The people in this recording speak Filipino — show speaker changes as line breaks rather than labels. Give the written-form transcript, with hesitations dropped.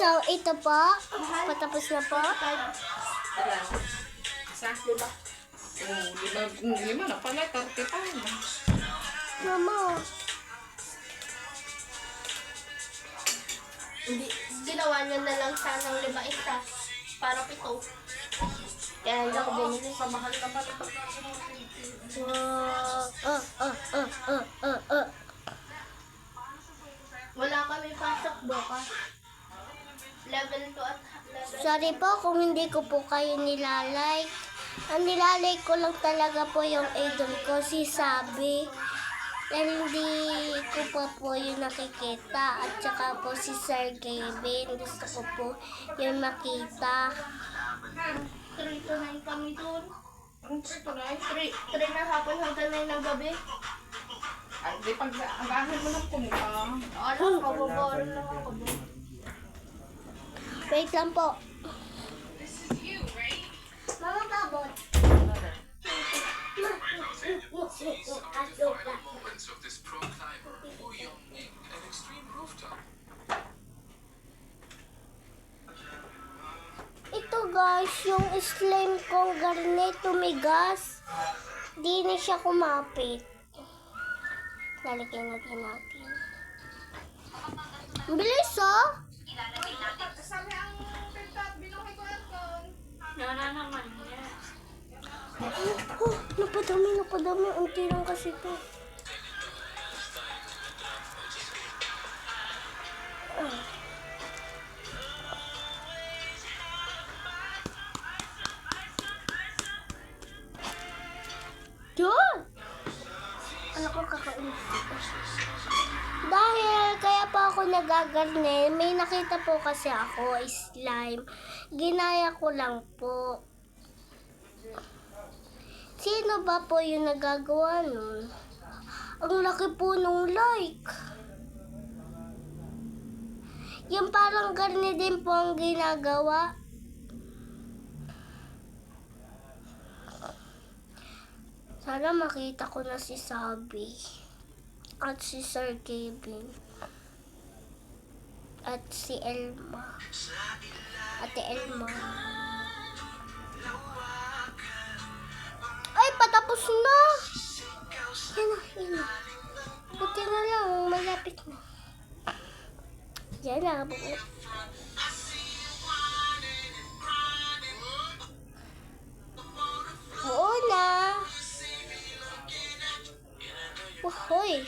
So, ito po. Patapos na po.
Isa? Lima. Lima na pala. 30 pa.
Mama.
Hindi, ginawa niya na lang sanang 5 isa. Para 7. Kaya hindi ako binili.
Sa mahal naman.
Wala kami pasok bukas. Level 2 at level
Sorry po kung hindi ko po kayo nilalike. Ang nilalike ko lang talaga po yung idol ko, si Sabi. Dahil hindi ko pa po yung nakikita. At saka po si Sir Kevin. Gusto ko po yung makita.
3 to 9 kami doon.
Ang ito na ay
3 na hapon hanggang 9 ng gabi.
Ay, di pag ang mo ng punta.
Alam, mababaran lang ako doon.
Wait lang po. Mama, babot.
Moments of this pro climber, Wu Yongning, an extreme rooftop.
Ito guys, yung slime kong garnet tumigas. Di na siya kumapit. Lalagyan natin natin. Ang bilis oh!
Sabi ang pintat, binuhay ko aircon.
Nana naman niya.
Oh, napadami. Ang tirang kasi ito. Yun! Ano ko kakain? Dahil kaya pa ako nagagarne, may nakita po kasi ako, slime. Ginaya ko lang po. Sino ba po yung nagagawa nun? Ang laki po nung like. Yung parang garne din po ang ginagawa. Sana makita ko na si Sabi. At si Sir Kevin. At si Elma. Ate Elma. Ay, patapos na! Yan na. Buti na lang, malapit na. Yan na, buo. Oo na. Wahoy.